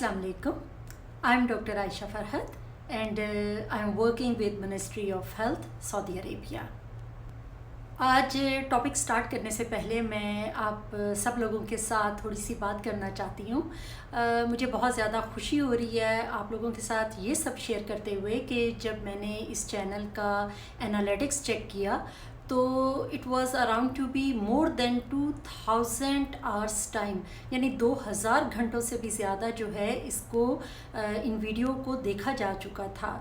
Assalamu alaikum. I'm Dr. Aisha Farhat and I'm working with Ministry of Health, Saudi Arabia. आज topic start करने से पहले मैं आप सब लोगों के साथ थोड़ी सी बात करना चाहती हूँ। मुझे बहुत ज़्यादा खुशी हो रही है आप लोगों के साथ ये सब शेयर करते हुए कि जब मैंने इस चैनल का एनालिटिक्स चेक किया तो it was around to be more than 2000 hours time, यानी 2000 घंटों से भी ज़्यादा जो है इसको इन वीडियो को देखा जा चुका था।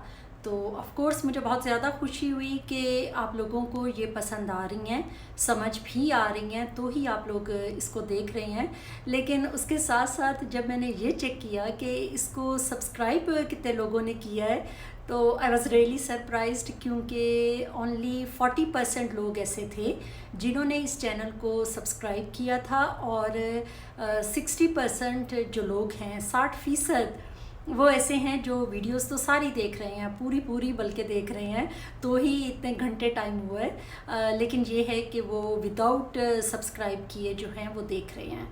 तो ऑफ़ कोर्स मुझे बहुत ज़्यादा खुशी हुई कि आप लोगों को ये पसंद आ रही हैं, समझ भी आ रही हैं, तो ही आप लोग इसको देख रहे हैं। लेकिन उसके साथ साथ जब मैंने ये चेक किया कि इसको सब्सक्राइब कितने लोगों ने किया है तो आई वॉज़ रियली सरप्राइज्ड, क्योंकि ओनली 40% लोग ऐसे थे जिन्होंने इस चैनल को सब्सक्राइब किया था और 60% जो लोग हैं, 60% वो ऐसे हैं जो वीडियोस तो सारी देख रहे हैं, पूरी बल्कि देख रहे हैं, तो ही इतने घंटे टाइम हुआ है। लेकिन ये है कि वो विदाउट सब्सक्राइब किए जो हैं वो देख रहे हैं।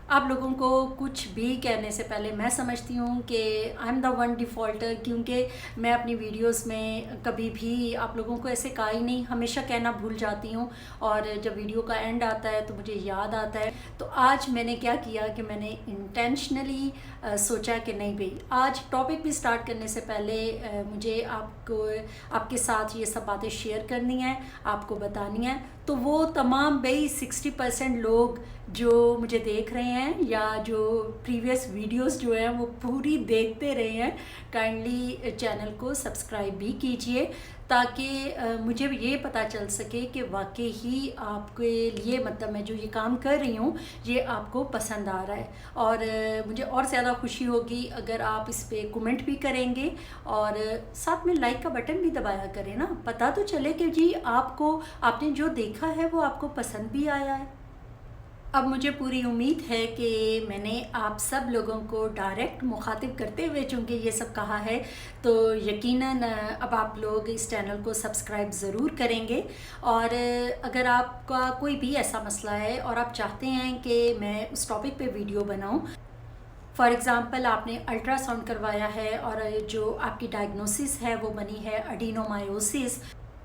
आप लोगों को कुछ भी कहने से पहले मैं समझती हूँ कि I am the one defaulter, क्योंकि मैं अपनी वीडियोस में कभी भी आप लोगों को ऐसे कहा ही नहीं, हमेशा कहना भूल जाती हूँ और जब वीडियो का एंड आता है तो मुझे याद आता है। तो आज मैंने क्या किया कि मैंने इंटेंशनली सोचा कि नहीं भाई, आज टॉपिक भी स्टार्ट करने से पहले मुझे आपके साथ ये सब बातें शेयर करनी है, आपको बतानी है। तो वो तमाम भाई 60% लोग जो मुझे देख रहे हैं या जो प्रीवियस वीडियोस जो हैं वो पूरी देखते रहे हैं, काइंडली चैनल को सब्सक्राइब भी कीजिए ताकि मुझे ये पता चल सके कि वाकई ही आपके लिए, मतलब मैं जो ये काम कर रही हूँ ये आपको पसंद आ रहा है। और मुझे और ज़्यादा खुशी होगी अगर आप इस पर कमेंट भी करेंगे और साथ में लाइक का बटन भी दबाया करें ना, पता तो चले कि जी आपने जो देखा है वो आपको पसंद भी आया है। अब मुझे पूरी उम्मीद है कि मैंने आप सब लोगों को डायरेक्ट मुखातिब करते हुए चूँकि ये सब कहा है तो यकीनन अब आप लोग इस चैनल को सब्सक्राइब ज़रूर करेंगे। और अगर आपका कोई भी ऐसा मसला है और आप चाहते हैं कि मैं उस टॉपिक पे वीडियो बनाऊं, फॉर एग्ज़ाम्पल आपने अल्ट्रासाउंड करवाया है और जो आपकी डायग्नोसिस है वो बनी है एडिनोमायोसिस,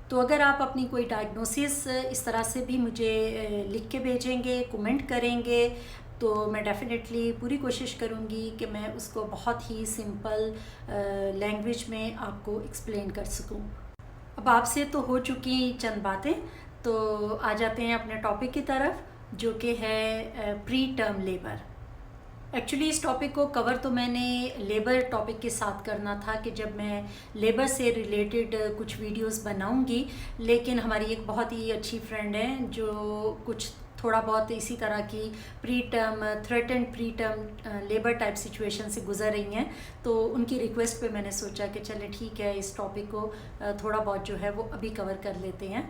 तो अगर आप अपनी कोई डायग्नोसिस इस तरह से भी मुझे लिख के भेजेंगे, कमेंट करेंगे, तो मैं डेफ़िनेटली पूरी कोशिश करूँगी कि मैं उसको बहुत ही सिंपल लैंग्वेज में आपको एक्सप्लेन कर सकूँ। अब आपसे तो हो चुकी चंद बातें, तो आ जाते हैं अपने टॉपिक की तरफ जो कि है प्री टर्म लेबर। एक्चुअली इस टॉपिक को कवर तो मैंने लेबर टॉपिक के साथ करना था कि जब मैं लेबर से रिलेटेड कुछ वीडियोस बनाऊंगी, लेकिन हमारी एक बहुत ही अच्छी फ्रेंड है जो कुछ थोड़ा बहुत इसी तरह की pre term, threatened pre term labour type situation से गुजर रही हैं, तो उनकी रिक्वेस्ट पे मैंने सोचा कि चले ठीक है, इस टॉपिक को थोड़ा बहुत जो है वो अभी कवर कर लेते हैं।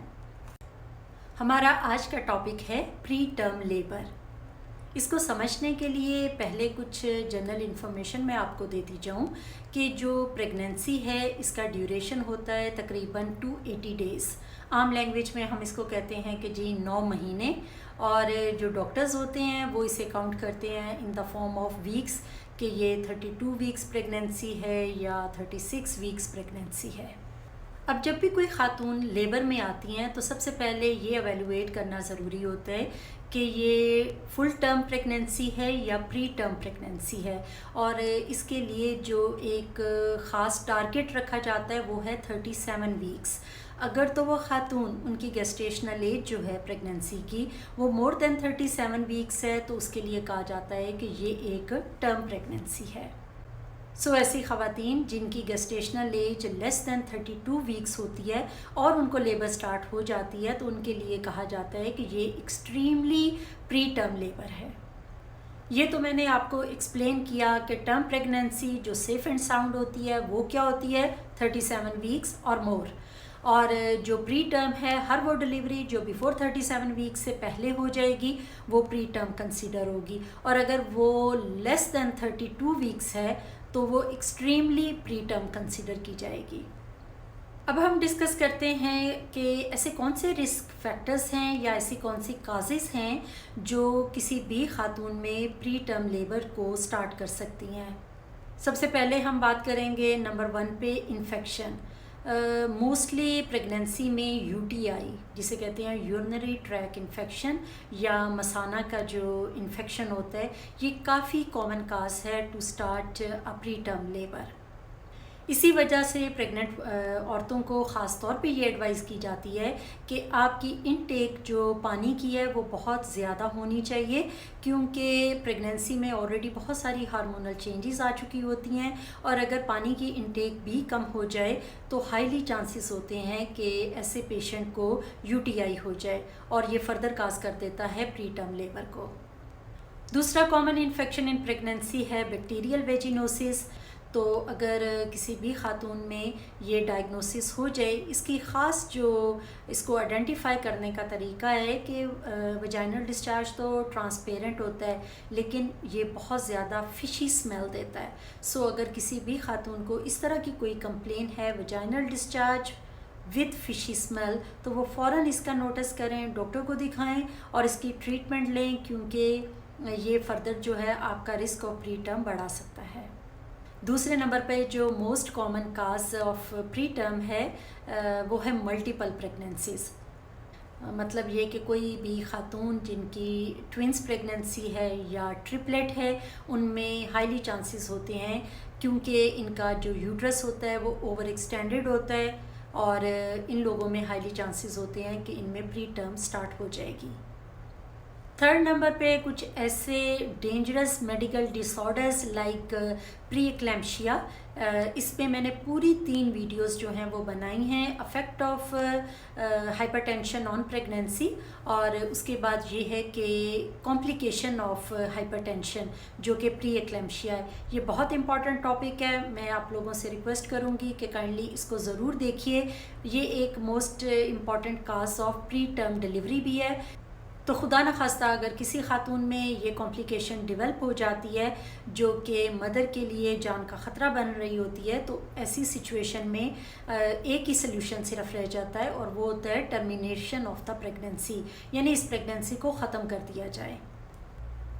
हमारा आज का टॉपिक है प्री टर्म लेबर। इसको समझने के लिए पहले कुछ जनरल इन्फॉर्मेशन मैं आपको देती जाऊँ कि जो प्रेगनेंसी है इसका ड्यूरेशन होता है तकरीबन 280 डेज़। आम लैंग्वेज में हम इसको कहते हैं कि जी 9 महीने, और जो डॉक्टर्स होते हैं वो इसे काउंट करते हैं in the form of weeks कि ये 32 वीक्स प्रेगनेंसी है या 36 वीक्स प्रेगनेंसी है। अब जब भी कोई खातून लेबर में आती हैं तो सबसे पहले ये एवेलुएट करना ज़रूरी होता है कि ये फुल टर्म प्रेगनेंसी है या प्री टर्म प्रेगनेंसी है, और इसके लिए जो एक ख़ास टारगेट रखा जाता है वो है 37 वीक्स। अगर तो वो खातून, उनकी गेस्टेशनल एज जो है प्रेगनेंसी की वो मोर देन 37 वीक्स है तो उसके लिए कहा जाता है कि ये एक टर्म प्रेगनेंसी है। सो ऐसी ख़वातीन जिनकी gestational age less than 32 weeks होती है और उनको लेबर स्टार्ट हो जाती है तो उनके लिए कहा जाता है कि ये एक्सट्रीमली प्री टर्म लेबर है। ये तो मैंने आपको एक्सप्लेन किया कि टर्म प्रेगनेंसी जो सेफ़ एंड साउंड होती है वो क्या होती है, 37 वीक्स और मोर। और जो प्री टर्म है, हर वो डिलीवरी जो बिफोर 37 वीक्स से पहले हो जाएगी वो प्री टर्म कंसीडर होगी, और अगर वो लेस दैन 32 वीक्स है तो वो एक्सट्रीमली प्री टर्म कंसीडर की जाएगी। अब हम डिस्कस करते हैं कि ऐसे कौन से रिस्क फैक्टर्स हैं या ऐसी कौन सी काजेज़ हैं जो किसी भी खातून में प्री टर्म लेबर को स्टार्ट कर सकती हैं। सबसे पहले हम बात करेंगे नंबर 1 पे इन्फेक्शन। मोस्टली प्रेगनेंसी में यूटीआई जिसे कहते हैं यूरिनरी ट्रैक इन्फेक्शन या मसाना का जो इन्फेक्शन होता है, ये काफ़ी कॉमन काज है to start a preterm labour. इसी वजह से प्रेग्नेंट औरतों को ख़ास तौर पे ये एडवाइस की जाती है कि आपकी इनटेक जो पानी की है वो बहुत ज़्यादा होनी चाहिए, क्योंकि प्रेगनेंसी में ऑलरेडी बहुत सारी हार्मोनल चेंजेस आ चुकी होती हैं और अगर पानी की इनटेक भी कम हो जाए तो हाईली चांसेस होते हैं कि ऐसे पेशेंट को यूटीआई हो जाए और ये फर्दर काज कर देता है प्री टर्म लेबर को। दूसरा कॉमन इन्फेक्शन इन प्रेगनेंसी है बैक्टीरियल वेजिनोसिस। तो अगर किसी भी खातून में ये डायग्नोसिस हो जाए, इसकी ख़ास जो इसको आइडेंटिफाई करने का तरीका है कि वजाइनल डिस्चार्ज तो ट्रांसपेरेंट होता है लेकिन ये बहुत ज़्यादा फिशी स्मेल देता है। सो अगर किसी भी खातून को इस तरह की कोई कंप्लेन है vaginal discharge with fishy smell, तो वो फ़ौरन इसका नोटिस करें, डॉक्टर को दिखाएं और इसकी ट्रीटमेंट लें, क्योंकि ये फर्दर जो है आपका रिस्क ऑफ प्री टर्म बढ़ा सकता है। दूसरे नंबर पे जो most common cause of pre term है वो है मल्टीपल प्रेगनेंसीज। मतलब ये कि कोई भी खातून जिनकी ट्विंस प्रेगनेंसी है या ट्रिपलेट है, उनमें हाईली चांसेस होते हैं क्योंकि इनका जो यूट्रस होता है वो ओवर एक्सटेंडेड होता है और इन लोगों में हाईली चांसेस होते हैं कि इनमें प्री टर्म स्टार्ट हो जाएगी। थर्ड नंबर पे कुछ ऐसे dangerous medical disorders like pre eclampsia. इसमें मैंने पूरी 3 वीडियोस जो हैं वो बनाई हैं, affect of hypertension on pregnancy, और उसके बाद ये है कि कॉम्प्लिकेशन ऑफ हाइपरटेंशन जो कि प्री एक्लैम्पशिया है। ये बहुत इंपॉर्टेंट टॉपिक है, मैं आप लोगों से रिक्वेस्ट करूँगी कि काइंडली इसको ज़रूर देखिए। ये एक most important cause of pre term delivery भी है। तो खुदा न खास्ता अगर किसी खातून में ये कॉम्प्लिकेशन डेवलप हो जाती है जो कि मदर के लिए जान का ख़तरा बन रही होती है, तो ऐसी सिचुएशन में एक ही सल्यूशन सिर्फ रह जाता है और वो होता है टर्मिनेशन ऑफ द प्रेगनेंसी, यानी इस प्रेगनेंसी को ख़त्म कर दिया जाए।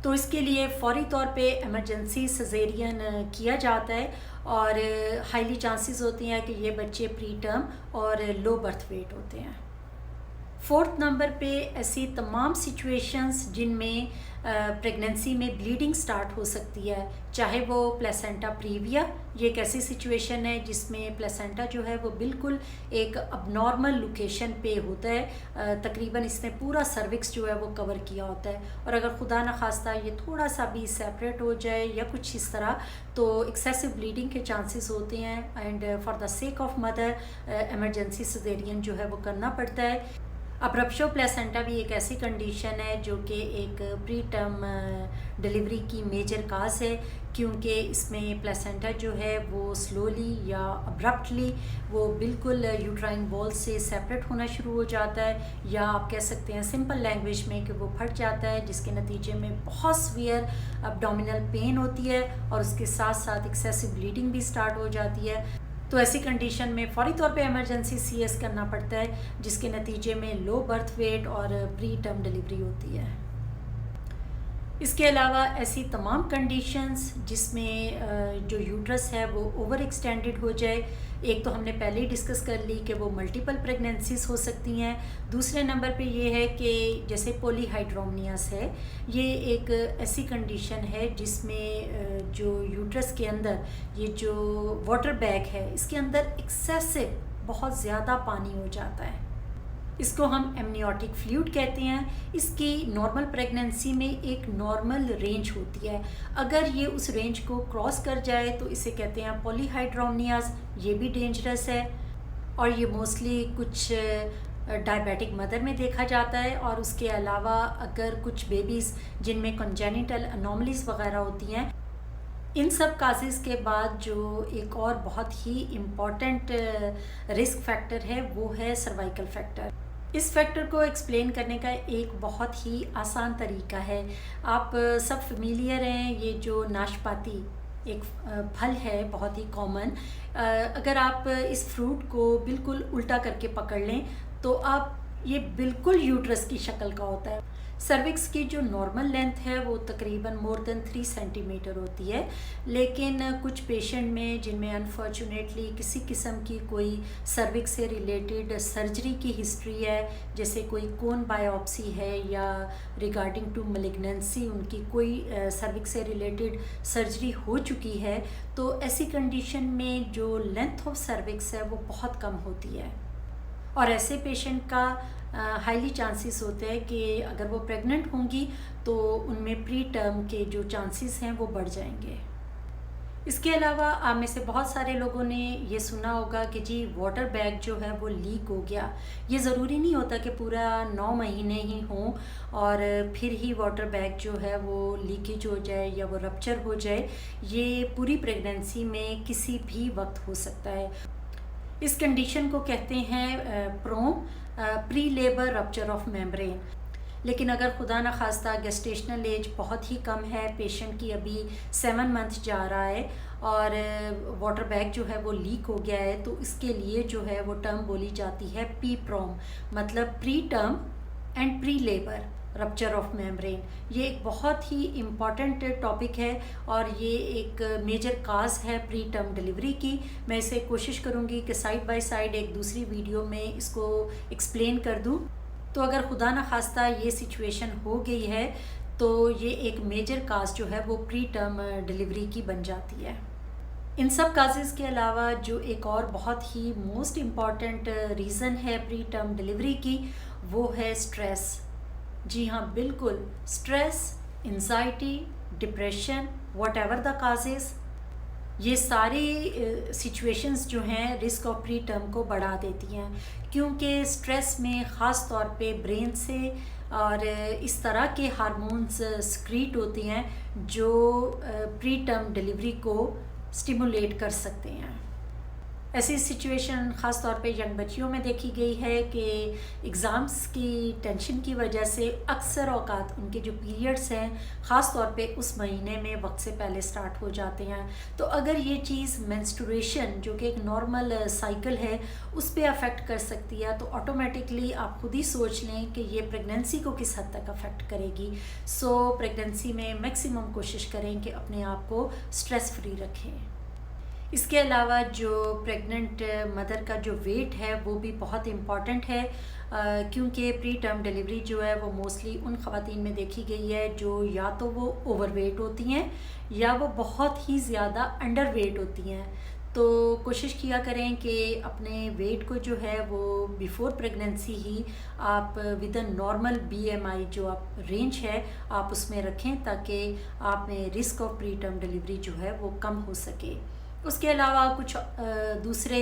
तो इसके लिए फ़ौरी तौर पे इमरजेंसी सिज़ेरियन किया जाता है और हाईली चांसेस होती हैं कि ये बच्चे प्री टर्म और लो बर्थ वेट होते हैं। फोर्थ नंबर पे ऐसी तमाम सिचुएशंस जिनमें प्रेगनेंसी में ब्लीडिंग स्टार्ट हो सकती है, चाहे वो प्लेसेंटा प्रीविया, ये एक ऐसी सिचुएशन है जिसमें प्लेसेंटा जो है वो बिल्कुल एक अबनॉर्मल लोकेशन पे होता है, तकरीबन इसने पूरा सर्विक्स जो है वो कवर किया होता है, और अगर खुदा न खास्ता ये थोड़ा सा भी सेपरेट हो जाए या कुछ इस तरह, तो एक्सेसिव ब्लीडिंग के चांसेस होते हैं and for the sake of mother emergency caesarean जो है वो करना पड़ता है। अब रप्चर प्लेसेंटा भी एक ऐसी कंडीशन है जो कि एक प्री टर्म डिलीवरी की मेजर काज है, क्योंकि इसमें प्लेसेंटा जो है वो स्लोली या अब्रप्टली वो बिल्कुल यूट्राइन वॉल से सेपरेट होना शुरू हो जाता है, या आप कह सकते हैं सिंपल लैंग्वेज में कि वो फट जाता है, जिसके नतीजे में बहुत सीवियर अब्डोमिनल पेन होती है और उसके साथ साथ एक्सेसिव ब्लीडिंग भी स्टार्ट हो जाती है। तो ऐसी कंडीशन में फ़ौरी तौर पे इमरजेंसी CS करना पड़ता है, जिसके नतीजे में लो बर्थ वेट और प्री टर्म डिलीवरी होती है। इसके अलावा ऐसी तमाम कंडीशंस जिसमें जो यूट्रस है वो ओवर एक्सटेंडेड हो जाए, एक तो हमने पहले ही डिस्कस कर ली कि वो मल्टीपल प्रेगनेंसीज हो सकती हैं। दूसरे नंबर पे ये है कि जैसे पॉलीहाइड्रोमनियस है, ये एक ऐसी कंडीशन है जिसमें जो यूट्रस के अंदर ये जो वाटर बैग है इसके अंदर एक्सेसिव बहुत ज़्यादा पानी हो जाता है, इसको हम एमनियोटिक फ्लूइड कहते हैं। इसकी नॉर्मल प्रेगनेंसी में एक नॉर्मल रेंज होती है, अगर ये उस रेंज को क्रॉस कर जाए तो इसे कहते हैं पॉलीहाइड्रोमनियास, ये भी डेंजरस है और ये मोस्टली कुछ डायबिटिक मदर में देखा जाता है। और उसके अलावा अगर कुछ बेबीज़ जिनमें कंजेनिटल अनोमलीज वगैरह होती हैं, इन सब काजेज़ के बाद जो एक और बहुत ही इम्पॉर्टेंट रिस्क फैक्टर है वो है सर्वाइकल फैक्टर। इस फैक्टर को एक्सप्लेन करने का एक बहुत ही आसान तरीका है। आप सब फेमिलियर हैं, ये जो नाशपाती एक फल है बहुत ही कॉमन, अगर आप इस फ्रूट को बिल्कुल उल्टा करके पकड़ लें तो आप ये बिल्कुल यूट्रस की शक्ल का होता है। सर्विक्स की जो नॉर्मल लेंथ है वो तकरीबन मोर देन 3 सेंटीमीटर होती है, लेकिन कुछ पेशेंट में जिनमें अनफॉर्चुनेटली किसी किस्म की कोई सर्विक्स से रिलेटेड सर्जरी की हिस्ट्री है, जैसे कोई कोन बायोप्सी है या रिगार्डिंग टू मैलिग्नेंसी उनकी कोई सर्विक्स से रिलेटेड सर्जरी हो चुकी है, तो ऐसी कंडीशन में जो लेंथ ऑफ सर्विक्स है वो बहुत कम होती है। और ऐसे पेशेंट का हाईली चांसेस होते हैं कि अगर वो प्रेग्नेंट होंगी तो उनमें प्री टर्म के जो चांसेस हैं वो बढ़ जाएंगे। इसके अलावा आप में से बहुत सारे लोगों ने ये सुना होगा कि जी वाटर बैग जो है वो लीक हो गया। ये ज़रूरी नहीं होता कि पूरा 9 महीने ही हों और फिर ही वाटर बैग जो है वो लीकेज हो जाए या वो रप्चर हो जाए। ये पूरी प्रेगनेंसी में किसी भी वक्त हो सकता है। इस कंडीशन को कहते हैं pre labour rupture of membrane. लेकिन अगर खुदा न खास्ता गेस्टेशनल एज बहुत ही कम है, पेशेंट की अभी 7 मंथ जा रहा है और वाटर बैग जो है वो लीक हो गया है, तो इसके लिए जो है वो टर्म बोली जाती है PPROM, मतलब pre term and pre labour rupture of membrane. ये एक बहुत ही इम्पॉर्टेंट टॉपिक है और ये एक मेजर काज है प्री टर्म डिलीवरी की। मैं इसे कोशिश करूँगी कि साइड बाय साइड एक दूसरी वीडियो में इसको एक्सप्लेन कर दूँ। तो अगर खुदा न खास्ता ये सिचुएशन हो गई है तो ये एक मेजर काज जो है वो प्री टर्म डिलीवरी की बन जाती है। इन सब काजेज़ के अलावा जो एक और बहुत ही मोस्ट इम्पॉर्टेंट रीज़न है प्री टर्म डिलीवरी की, वो है स्ट्रेस। जी हाँ, बिल्कुल, stress, anxiety, depression, whatever the causes, ये सारी सिचुएशंस जो हैं रिस्क ऑफ प्री टर्म को बढ़ा देती हैं, क्योंकि स्ट्रेस में ख़ास तौर पे ब्रेन से और इस तरह के हार्मोन्स सिक्रीट होते हैं जो प्री टर्म डिलीवरी को स्टिमुलेट कर सकते हैं। ऐसी सिचुएशन ख़ास तौर पे यंग बच्चियों में देखी गई है कि एग्ज़ाम्स की टेंशन की वजह से अक्सर औकात उनके जो पीरियड्स हैं ख़ास तौर पे उस महीने में वक्त से पहले स्टार्ट हो जाते हैं। तो अगर ये चीज़ मेंस्ट्रुएशन जो कि एक नॉर्मल साइकिल है उस पर अफेक्ट कर सकती है, तो ऑटोमेटिकली आप खुद ही सोच लें कि ये प्रेगनेंसी को किस हद तक अफेक्ट करेगी। सो प्रेगनेंसी में मैक्सिमम कोशिश करें कि अपने आप को स्ट्रेस फ्री रखें। इसके अलावा जो प्रेग्नेंट मदर का जो वेट है वो भी बहुत इम्पॉर्टेंट है, क्योंकि प्री टर्म डिलीवरी जो है वो मोस्टली उन ख़वातीन में देखी गई है जो या तो वो ओवरवेट होती हैं या वो बहुत ही ज़्यादा अंडर वेट होती हैं। तो कोशिश किया करें कि अपने वेट को जो है वो बिफ़ोर प्रेगनेंसी ही आप विद अ नॉर्मल BMI जो आप रेंज है आप उसमें रखें, ताकि आप में risk of pre term delivery जो है वो कम हो सके। उसके अलावा कुछ दूसरे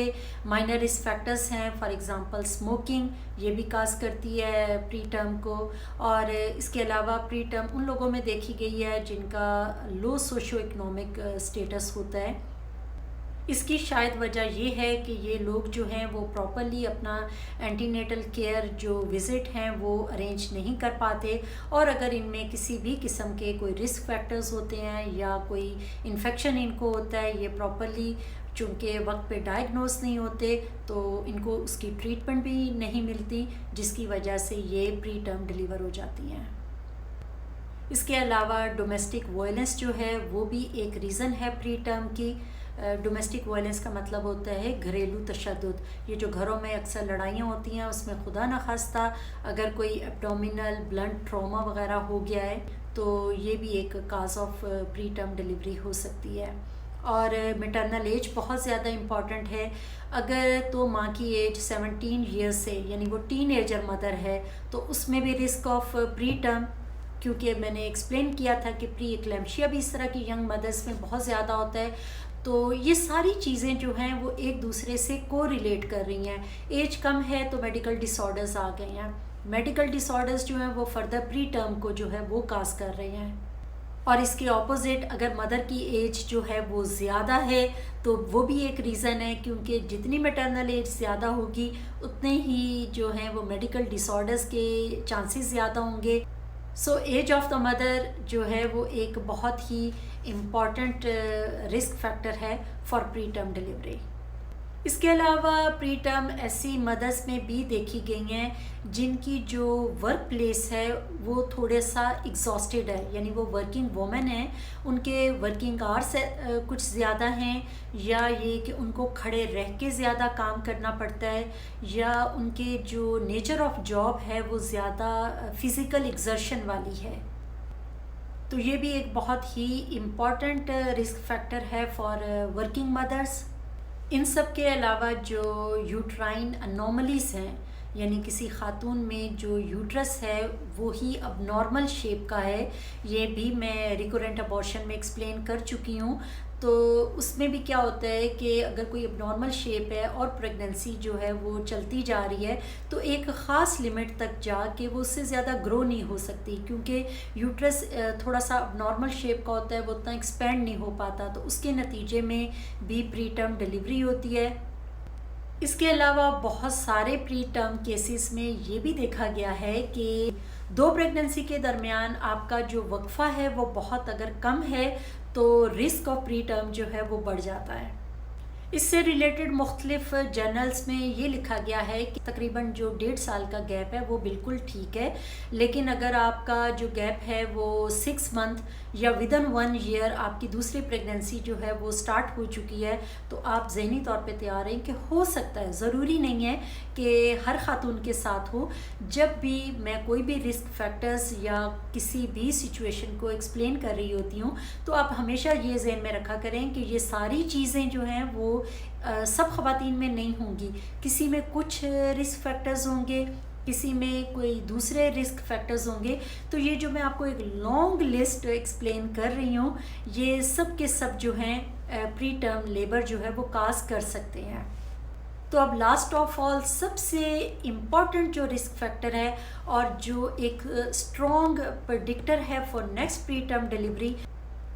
माइनर रिस्क फैक्टर्स हैं, फॉर एग्ज़ाम्पल स्मोकिंग, ये भी काज करती है प्री टर्म को। और इसके अलावा प्री टर्म उन लोगों में देखी गई है जिनका लो सोशो इकोनॉमिक स्टेटस होता है। इसकी शायद वजह ये है कि ये लोग जो हैं वो प्रॉपरली अपना एंटीनेटल केयर जो विज़िट हैं वो अरेंज नहीं कर पाते, और अगर इनमें किसी भी किस्म के कोई रिस्क फैक्टर्स होते हैं या कोई इन्फेक्शन इनको होता है, ये प्रॉपरली चूँकि वक्त पे डायग्नोस नहीं होते तो इनको उसकी ट्रीटमेंट भी नहीं मिलती, जिसकी वजह से ये प्री टर्म डिलीवर हो जाती हैं। इसके अलावा डोमेस्टिक वायलेंस जो है वो भी एक रीज़न है प्री टर्म की। डोमेस्टिक वायलेंस का मतलब होता है घरेलू तशद्दुद। ये जो घरों में अक्सर लड़ाइयाँ होती हैं उसमें खुदा न खास्ता अगर कोई एब्डोमिनल ब्लंट ट्रॉमा वगैरह हो गया है तो ये भी एक cause of pre term delivery हो सकती है। और मैटरनल एज बहुत ज़्यादा इम्पॉर्टेंट है। अगर तो माँ की एज 17 ईयर्स से यानी वो टीनेजर मदर है तो उसमें भी रिस्क ऑफ प्री टर्म, क्योंकि मैंने एक्सप्लेन किया था कि प्री एक्लेम्शिया भी इस तरह की यंग मदर्स में बहुत ज़्यादा होता है। तो ये सारी चीज़ें जो हैं वो एक दूसरे से को रिलेट कर रही हैं। एज कम है तो मेडिकल डिसऑर्डर्स आ गए हैं, मेडिकल डिसऑर्डर्स जो हैं वो फर्दर प्री टर्म को जो है वो काज कर रहे हैं। और इसके ऑपोजिट अगर मदर की एज जो है वो ज़्यादा है तो वो भी एक रीज़न है, क्योंकि जितनी मैटरनल एज ज़्यादा होगी उतने ही जो हैं वो मेडिकल डिसऑर्डर्स के चांसेस ज़्यादा होंगे। So age of the mother जो है वो एक बहुत ही इम्पॉर्टेंट रिस्क फैक्टर है फॉर प्री टर्म डिलीवरी। इसके अलावा प्री टर्म ऐसी मदर्स में भी देखी गई हैं जिनकी जो वर्क प्लेस है वो थोड़े सा एग्जॉस्टेड है, यानी वो वर्किंग वोमेन है, उनके वर्किंग आवर्स कुछ ज़्यादा हैं, या ये कि उनको खड़े रह के ज़्यादा काम करना पड़ता है, या उनके जो नेचर ऑफ जॉब है वो ज़्यादा फिज़िकल एक्सर्शन वाली है। तो ये भी एक बहुत ही इम्पॉर्टेंट रिस्क फैक्टर है फॉर वर्किंग मदर्स। इन सब के अलावा जो यूट्राइन अनोमलीज हैं, यानी किसी खातून में जो यूट्रस है वो ही अब नॉर्मल शेप का है, ये भी मैं रिकरेंट अबॉर्शन में एक्सप्लेन कर चुकी हूँ। तो उसमें भी क्या होता है कि अगर कोई अबनॉर्मल शेप है और प्रेगनेंसी जो है वो चलती जा रही है तो एक ख़ास लिमिट तक जाके वो उससे ज़्यादा ग्रो नहीं हो सकती, क्योंकि यूट्रस थोड़ा सा अबनॉर्मल शेप का होता है, वो उतना एक्सपेंड नहीं हो पाता, तो उसके नतीजे में भी प्री टर्म डिलीवरी होती है। इसके अलावा बहुत सारे प्री टर्म केसेस में ये भी देखा गया है कि दो प्रेगनेंसी के दरमियान आपका जो वक्फा है वो बहुत अगर कम है तो रिस्क ऑफ प्री टर्म जो है वो बढ़ जाता है। इससे रिलेटेड मुख्तलिफ जर्नल्स में ये लिखा गया है कि तकरीबन जो 1.5 साल का गैप है वो बिल्कुल ठीक है, लेकिन अगर आपका जो गैप है वो 6 मंथ या विद इन 1 ईयर आपकी दूसरी प्रेगनेंसी जो है वो स्टार्ट हो चुकी है, तो आप ज़हनी तौर पे तैयार हैं कि हो सकता है, ज़रूरी नहीं है कि हर खातून के साथ हो। जब भी मैं कोई भी रिस्क फैक्टर्स या किसी भी सिचुएशन को एक्सप्लेन कर रही होती हूँ तो आप हमेशा ये ज़हन में रखा करें कि ये सारी चीज़ें जो हैं वो सब ख़वातीन में नहीं होंगी, किसी में कुछ रिस्क फैक्टर्स होंगे, किसी में कोई दूसरे रिस्क फैक्टर्स होंगे। तो ये जो मैं आपको एक लॉन्ग लिस्ट एक्सप्लेन कर रही हूँ, ये सब के सब जो हैं प्री टर्म लेबर जो है वो काज कर सकते हैं। तो अब लास्ट ऑफ ऑल सबसे इम्पॉर्टेंट जो रिस्क फैक्टर है और जो एक स्ट्रॉन्ग प्रेडिक्टर है for next pre term delivery,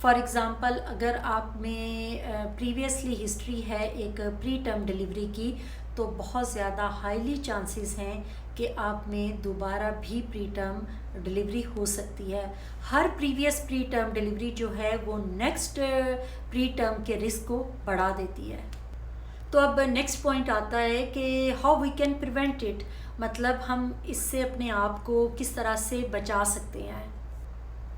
for example अगर आप में प्रीवियसली हिस्ट्री है एक प्री टर्म डिलीवरी की, तो बहुत ज़्यादा हाईली चांसेस हैं कि आप में दोबारा भी प्री टर्म डिलीवरी हो सकती है। हर प्रीवियस प्री टर्म डिलीवरी जो है वो नेक्स्ट प्री टर्म के रिस्क को बढ़ा देती है। तो अब नेक्स्ट पॉइंट आता है कि how we can prevent it, मतलब हम इससे अपने आप को किस तरह से बचा सकते हैं।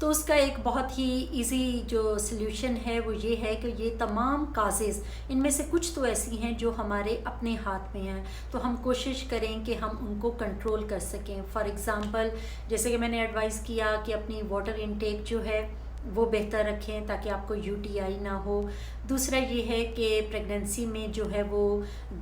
तो उसका एक बहुत ही इजी जो सल्यूशन है वो ये है कि ये तमाम काजेज़, इनमें से कुछ तो ऐसी हैं जो हमारे अपने हाथ में हैं, तो हम कोशिश करें कि हम उनको कंट्रोल कर सकें। फॉर एग्ज़ाम्पल जैसे कि मैंने एडवाइस किया कि अपनी वाटर इनटेक जो है वो बेहतर रखें ताकि आपको यूटीआई ना हो। दूसरा ये है कि प्रेगनेंसी में जो है वो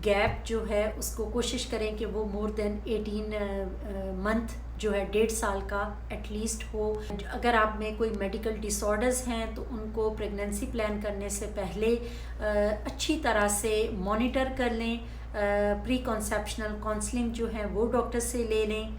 गैप जो है उसको कोशिश करें कि वो मोर देन 18 मंथ जो है 1.5 साल का एटलीस्ट हो। अगर आप में कोई मेडिकल डिसऑर्डर्स हैं तो उनको प्रेगनेंसी प्लान करने से पहले अच्छी तरह से मॉनिटर कर लें। प्री कॉन्सेप्शनल काउंसलिंग जो है वो डॉक्टर से ले लें।